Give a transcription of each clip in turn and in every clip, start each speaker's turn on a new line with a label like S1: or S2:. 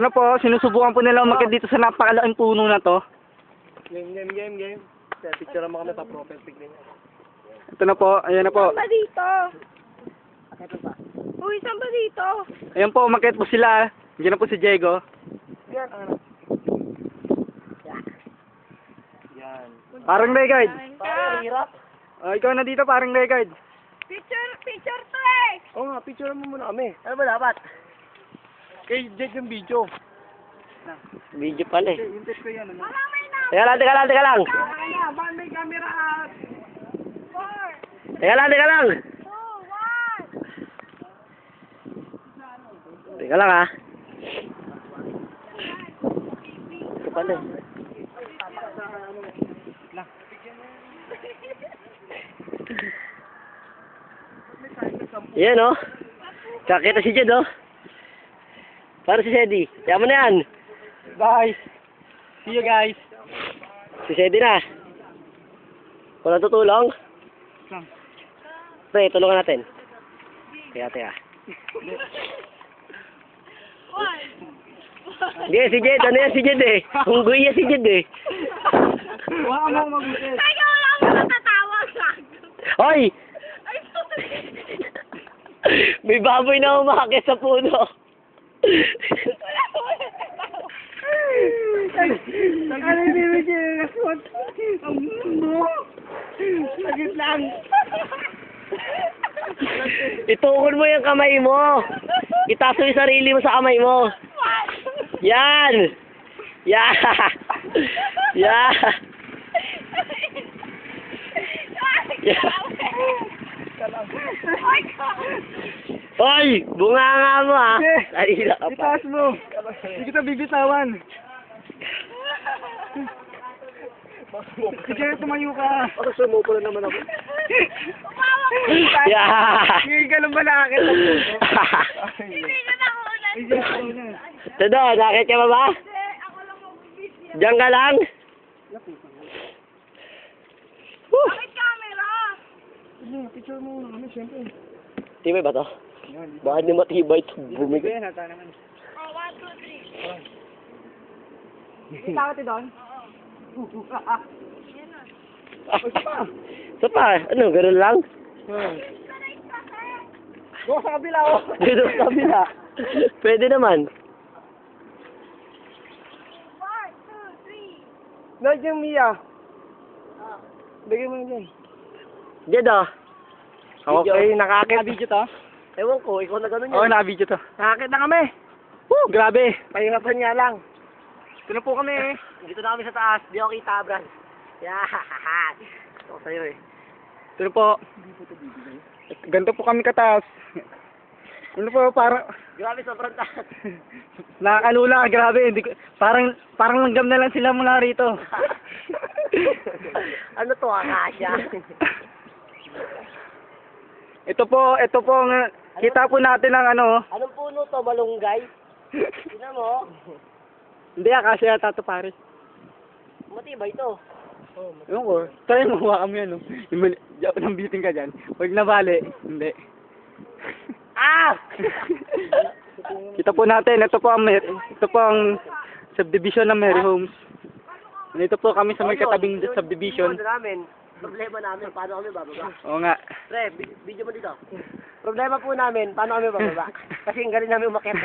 S1: Ano po, sinusubukan po nila umakyat dito sa napakalaking puno na to.
S2: Game. Picture mo kami pa profile pic niya.
S1: Ito na po, ayan na po.
S3: Saan ba dito? Uy, saan ba dito?
S1: Ayan po, umakyat po sila. Diyan na po si Diego.
S2: Yan, ano? Yan.
S1: Parang Legard.
S2: Parang hirap.
S1: Oh, ikaw na dito, parang Legard.
S3: Picture to eh!
S2: Oo nga, picture mo muna kami. Ano ba dapat? Kay Jed yung video.
S1: Video pala eh.
S2: Yung test ko yan, ano?
S3: Wala may na!
S1: Teka lang.
S2: Kaya, ba may camera at...
S3: 4,
S1: Teka lang.
S3: 2, 1.
S1: Teka lang ha. Ito pala eh. Yan oh. Kakita si Jed oh. Para si Sedi. Yaman na yan.
S2: Guys, see you guys.
S1: Si Sedi na. Wala tutulong? Pre, tulungan natin. Teka. Hindi, si Jed. Ano yan si Jed eh? Unggoy yan si Jed eh.
S2: Wala mo mabuti.
S3: Teka, wala akong natatawag.
S1: Hoy! May baboy na umakakit sa puno.
S3: Wala akong natatawag.
S2: Ano yung bibig niya? Ang mundo. Sagit lang.
S1: Itukod mo yung kamay mo. Itaas mo yung sarili mo sa kamay mo. Yan! Yan! Yan! Hoy! Bunganga mo ha! Dalila ka pa.
S2: Itaas mo. Hindi kita bibitawan. Sige, tumayo ka. Ako sumupo na naman ako.
S1: Yeah!
S2: Sige ka lang ba nakakit?
S3: Hindi ka nakunan.
S1: Todo, nakit ka ba?
S3: Hindi, ako lang magbibis.
S1: Diyan ka lang?
S3: Bakit camera?
S2: Picture mo ano, siyempre.
S1: Tibay ba to? Baka di matibay ito. Bumig.
S2: Yan, hata naman.
S3: Oh, 1, 2, 3.
S2: Ikaw ito doon?
S1: Isa pa. Ano, gano'n lang?
S2: Go sa kabila, oh.
S1: Dito sa kabila. Pwede naman.
S3: 1, 2, 3.
S2: Lord yung Mia. Bigay mo yun.
S1: Jed oh.
S2: Okay, nakakit. Naka-video to?
S1: Ewan ko, ikaw na gano'n
S2: Oo,
S1: yan.
S2: naka-video to. Nakakit na kami. Woo, grabe. Pahirapan niya lang. Ito na po kami.
S1: Dito na kami sa taas. Di ako kita, Brad. Yeah. Ito ko sa'yo eh.
S2: Ito na po. Ganito po kami kataas. Ano po, parang...
S1: Grabe, sobrang taas.
S2: Nakakalula, grabe. Hindi ko, parang langgam na lang sila mula rito.
S1: Ano to, akasya?
S2: Ito po, kita po natin ang ano.
S1: Anong puno to, malunggay? Tingnan mo.
S2: Hindi, akasya yata ito, pare.
S1: Matibay to.
S2: Ewan ko, try mo, hawakan mo yan, no? Nang biting ka dyan. Huwag nabali. Hindi.
S1: Ah!
S2: Kita po natin, ito po ang subdivision ng Mary Homes. Dito po kami sa may katabing subdivision.
S1: Problema namin, paano kami bababa?
S2: Oo nga.
S1: Pre, video mo dito. Problema po namin, paano kami bababa? Kasi ang galing namin umakyat.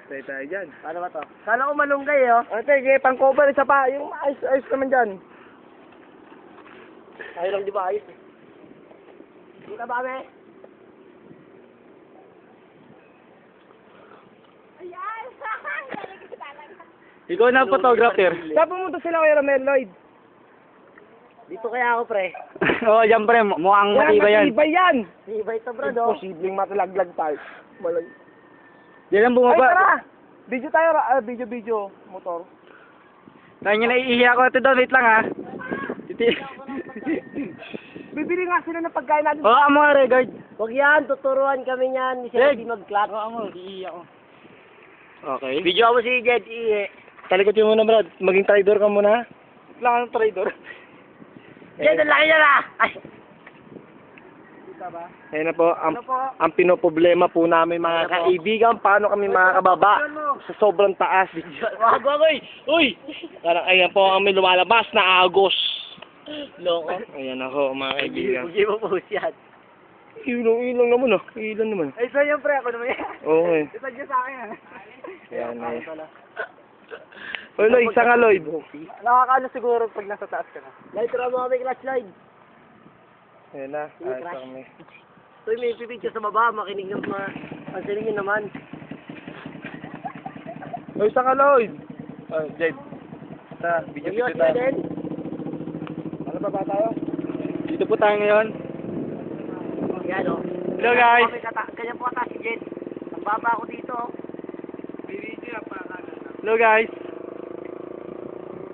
S2: Tayo tayo dyan.
S1: Paano ba to? Kala ko malunggay oh.
S2: Sige, pang-cover, isa pa. Yung ayos naman dyan.
S1: Tayo lang di ba ayos eh. Kita ba kami?
S3: Ayan. Galing ko talaga.
S2: Ikaw na ang photographer. Saan pumunta sila kay Ramel Lloyd?
S1: Dito kaya ako pre.
S2: Oo, yan pre. Mukhang matibay yan. Matibay yan!
S1: Matibay to bro do.
S2: Posibleng matalaglag tayo. Malay. Yan ang bumaba. Ay, tara! Video tayo, video, motor. Tayo nyo naiihi ako. Ito doon, wait lang ha. Bibili nga sila ng pagkain natin. Oo, amo nga, regard.
S1: Huwag yan, tuturuan kami niyan. Hindi sila di mag-clap.
S2: Oo, amo, iihi ako. Okay.
S1: Video mo si Jed, ihi.
S2: Talikotin mo na, Brad. Maging traidor ka muna. Lang ng traidor.
S1: Jed, ang laki niya na! Ay!
S2: Ayun na po, ang pinoproblema po namin mga kaibigan, paano kami makakababa sa sobrang taas.
S1: Wag, uy! Uy! Parang ayan po ang may lumalabas na agos. Loko.
S2: Ayan ako mga kaibigan.
S1: Hindi mo po yan.
S2: Ilang naman ah. Ilang naman.
S3: Ay, so yung pre, ako naman yan.
S2: Oo eh.
S3: Isa dyan sa akin,
S2: Ayan eh. Oy, Lloyd, isa nga Lloyd.
S3: Nakakaano siguro pag nasa taas ka na.
S1: Light, tira mo kami clutch line.
S2: Ayan na. Ayos na kami.
S1: Uy, may pipicture sa baba. Makinig ng mga... Pansinin nyo naman.
S2: Oy, isa nga Lloyd. Jed. Isa, video
S1: Ayos
S2: tayo.
S1: na din.
S2: Ano ba tayo? Dito po tayo ngayon.
S1: Yan o.
S2: Hello guys.
S1: Kanya po kata si Jed. Ang baba ako dito.
S2: Hello guys.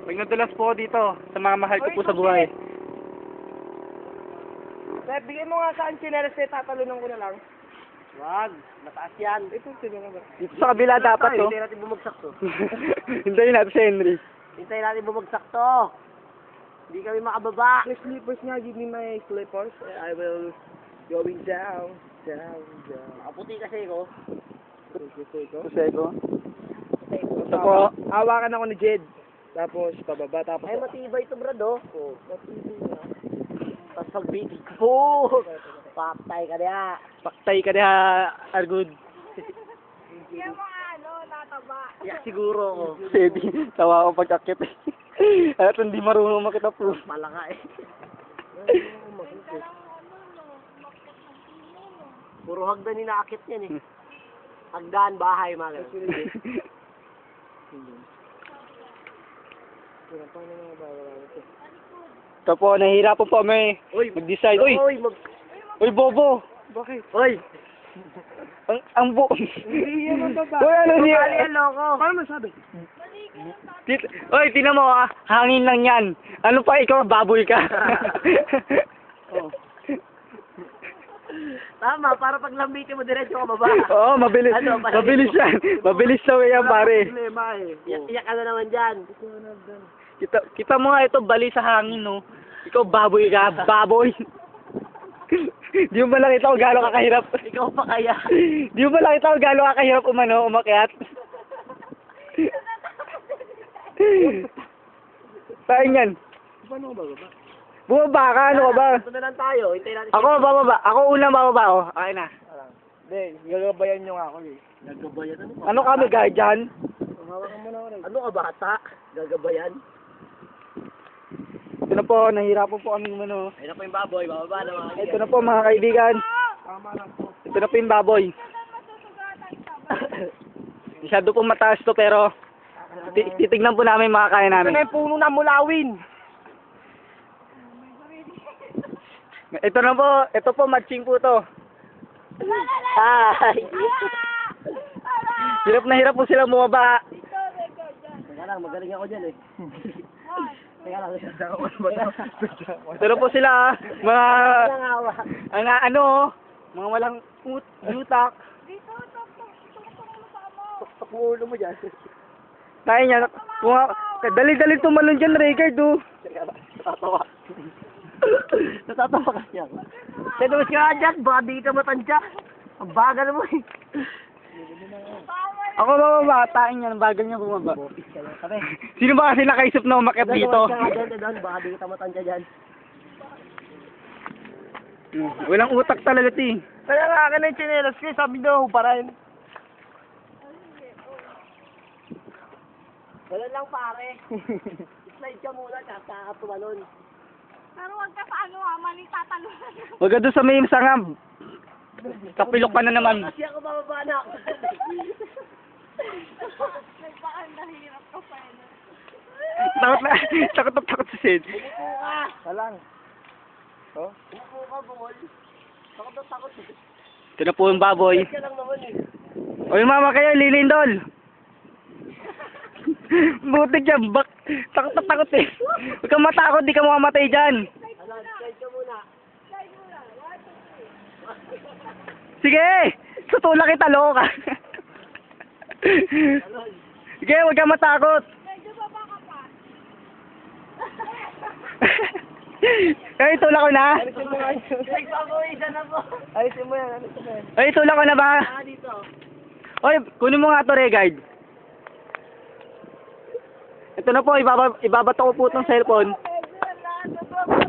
S2: Pag nadulas po ako dito sa mga mahal ko po sa buhay.
S3: Sir, bigyan mo nga saan chinelas eh, tatalunan ko na lang.
S1: Wag. Mataas yan.
S3: Ito, sino nga ba?
S2: Dito sa kabila dapat to.
S1: Hintayin natin bumagsak to.
S2: Hintayin natin si Henry.
S1: Hintayin natin bumagsak to. Hindi kami makababa.
S3: My slippers nga, give me my slippers. I will going down, down.
S1: Nakaputi kasi ko.
S2: Kuseko. Ito po.
S3: Hawakan ako ni Jed. Tapos, pababa, tapos...
S1: Ay, matibay ito, brad, oh. Tapos pag-bitig ko. Paktay ka niya.
S2: Paktay ka na, Argud.
S3: Kaya mga nataba.
S1: Ya, siguro ako.
S2: Sedi, tawa ako pagkakit eh. At hindi marunong makita po.
S1: Malaka eh. Puro hagdan ni naakit yan eh. Hagdan, bahay, mga ganun.
S2: Ito po, nahihirapan po kami mag-decide. Uy! Uy, Bobo!
S3: Bakit?
S1: Uy!
S2: Ang
S3: Hindi yan ang baba.
S2: Uy, ano niya?
S1: Bali yan, loko.
S3: Paano masabi?
S2: Uy, tinan mo ah. Hangin lang yan. Ano pa, ikaw, baboy ka.
S1: Tama, para pag lambitin mo, diretso ka baba.
S2: Oo, mabilis.
S1: Ano,
S2: Mabilis yan. Mabilis daw yan, pare.
S3: Problema eh.
S1: Iyak ka na naman dyan.
S2: Kita mo nga ito, bali sa hangin, no? Ikaw, baboy ka. Baboy. Di mo ba nakita kung gano'ng kakahirap?
S1: Ikaw pa kaya.
S2: Di mo ba nakita kung gano'ng kakahirap umakyat? Saan yan?
S3: Paano ba ba?
S2: Bumaba ka, ano ka ba?
S1: Ito na lang tayo. Hintayin natin.
S2: Ako, bababa. Ako unang bababa, oh. Okay na.
S3: Hindi, gagabayan nyo nga ako eh.
S1: Gagabayan ano?
S2: Ano kami, guardian?
S3: Hawakan mo na ako rin.
S1: Ano ka bata? Gagabayan?
S2: Ito na po, nahihirapan po kami ano.
S1: Ayun na po yung baboy. Bababa na mga
S2: Ito na po, mga kaibigan.
S3: Tama lang po.
S2: Ito na po yung baboy. Masyado po mataas to, pero titignan po namin mga kaya
S3: Ito
S2: namin.
S3: na yung puno na mulawin.
S2: Ito na po, ito po, matching po to.
S1: Hi!
S2: Hirap na hirap po sila bumaba.
S1: Teka lang, magaling ako dyan eh. Teka lang.
S2: Ito na po sila, ah. mga,
S1: Nangawa.
S2: ano, mga walang utak.
S1: Tuktok mo ulo mo dyan.
S2: Tayo niya, dali-dali tumalon dyan, Ricard, oh.
S1: Teka lang, natatawa. Natatawa ka siya. Sinuwas ka nga dyan, baka di ka matandya. Ang bagal mo eh.
S2: Ako bababa, tayo niya, bagal niya bumaba. Sino ba kasi nakaisip na umakyat dito?
S1: Sinuwas ka nga dyan, Edon, baka di ka matandya dyan.
S2: Walang utak talaga, ti.
S3: Kaya nga akin na yung chinelas ko, sabi daw, parahin.
S1: Wala lang pare. Slide ka muna, tsaka tumalon.
S3: Pero wag ka sa ano maling tatalunan.
S2: Huwag ka doon sa may sangam. Kapilok ka na naman.
S1: Kasi ako bababa na ako.
S3: Nagpaanda, hirap ka pa yun.
S2: Takot si Sid.
S1: Umupo ka.
S3: Walang.
S2: Oh?
S1: Umupo ka, bungol. Takot na takot.
S2: Ito na po yung baboy.
S1: Kaya lang naman eh.
S2: O yung mama kayo, lilindol. Butik yan, takot na takot eh. Huwag kang matakot, di ka mamamatay dyan.
S1: Ano, slide ka muna.
S2: Sige, tutulak kita, loka. Sige, huwag kang matakot.
S3: Medyo baba ka pa.
S2: Ay, tulak ko na.
S3: Alisin mo nga yun. Alisin mo yan, alisin mo yan.
S2: Ay, tulak ko na ba?
S1: Dito.
S2: Oy, kunin mo nga to, Regard. Ito na po, ibabato ko po itong cellphone.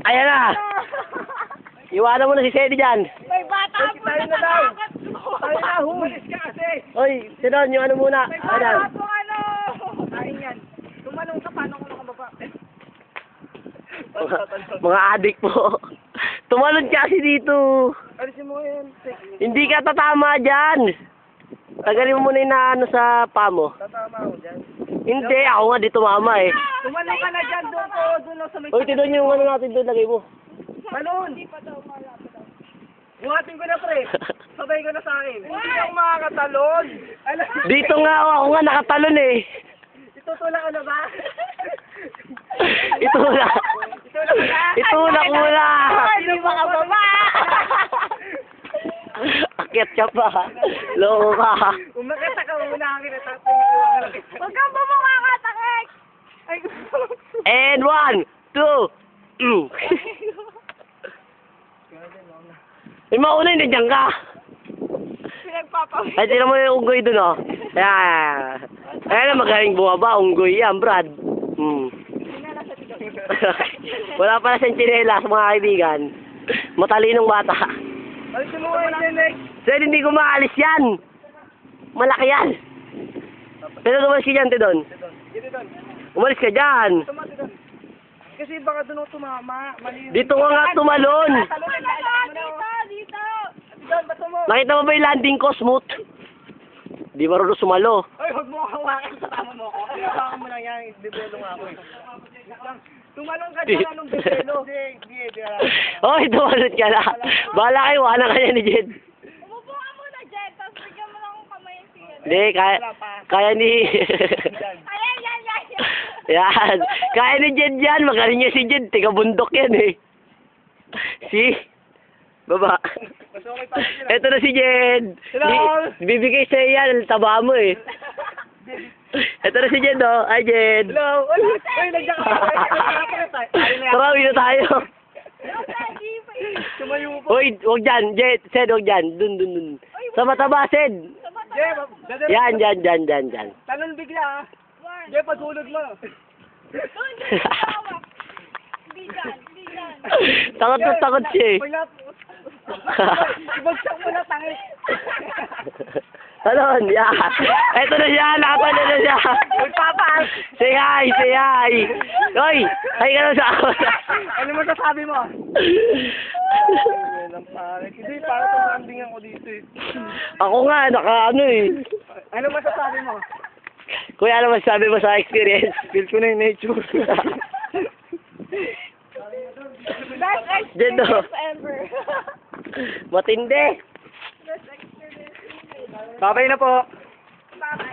S1: Ayan na. Iwanan mo na si Sedi dyan.
S4: May bata po
S3: Tayo na daw. Tayo na, humalis ka kasi.
S1: Oy, Sidon, yung ano muna. Ayan.
S4: po ano. Ayun yan. Tumalong ka, paano ko nakababa?
S1: Mga adik po. Tumalon ka kasi dito.
S3: Alisin mo yan.
S1: Hindi ka tatama dyan. Tagalin mo muna yung naano sa paa mo.
S3: Tatama ako dyan.
S1: Hindi, ako nga dito mama eh.
S3: Tumalong ka na dyan, doon ko, doon ako sa may...
S1: Oy, Tidon yung ano natin doon, lagay mo.
S3: Malon! Buhatin ko na, pre. Sabay ko na sa akin. Hindi ako makakatalon. Alam,
S1: Dito nga ako nga nakatalon eh.
S3: itutulak ka na ba?
S1: Itulak. Itulak mo na.
S4: Hindi makababa.
S1: Akyat ka pa. Loko ka.
S3: Umakita ka muna ang kinatapos yung
S4: Huwag kang bumukakatakik. Ay,
S1: And 1, 2. May mauna hindi dyan ka.
S4: pinagpapawin.
S1: Ay, tinan mo yung unggoy dun, oh. Yan. Ayan na, magaling bumaba. Unggoy yan, Brad. Wala pala siyang tsinelas, mga kaibigan. Matalinong bata.
S3: Alisin mo nga yan, Nick.
S1: Sir, hindi ko maalis yan. Malaki yan. Pero umalis ka dyan, Tidon.
S3: Dito doon.
S1: Umalis ka dyan.
S3: Tumati doon. Kasi baka doon ako tumama. Mali.
S1: Dito ka nga tumalon.
S4: Dito.
S3: Doon, bato mo.
S1: Nakita mo ba yung landing ko, smooth? Di marunong sumalo.
S3: Ay, huwag mo hawakan. Tama mo ako. Hawakan mo lang yan. Bibelo nga ako eh. Tumalong ka dyan. Anong bibelo? Hindi.
S1: Hoy, tumalon ka na. Bahala kayo, wala ka niya ni Jed.
S4: Umupo ka muna, Jen. Tapos bigyan mo lang akong kamay yung siya.
S1: Hindi, kaya ni...
S4: Ayan, yan.
S1: Yan. Kaya ni Jed yan. Magaling niya si Jed. Tiga bundok yan eh. Si? Baba.
S3: Mas okay pa rin.
S1: Ito na si Jed. Bibigay sa'yo yan. Taba mo eh. Ito na si Jed, oh. Hi, Jed.
S3: Hello. Ay, nandiyan ka.
S1: Tara, uwi na tayo.
S3: Tumayo po.
S1: Hoy, huwag dyan. Jed, Sed, huwag dyan. Dun. Sa mataba, Sed. Yan.
S3: Talon bigla ah. Hindi, paghulog mo.
S4: Hindi dyan.
S1: Takot siya eh.
S3: Ibagsak mo na tangit.
S1: Talon, yeah. Ito na siya, nakapala na siya.
S3: Magpapaas.
S1: Say hi. Hoy, hi ka na sa akin.
S3: Ano masasabi mo? Hindi, para tumambingan ko dito eh.
S1: Ako nga, naka-ano eh.
S3: Ano masasabi mo?
S1: Kuya, ano masasabi mo sa experience?
S3: Feel ko na yung nature.
S4: Best
S1: Jed, oh.
S4: experience ever.
S1: Matindi.
S4: Best experience ever.
S2: Babay na po.
S4: Bye-bye.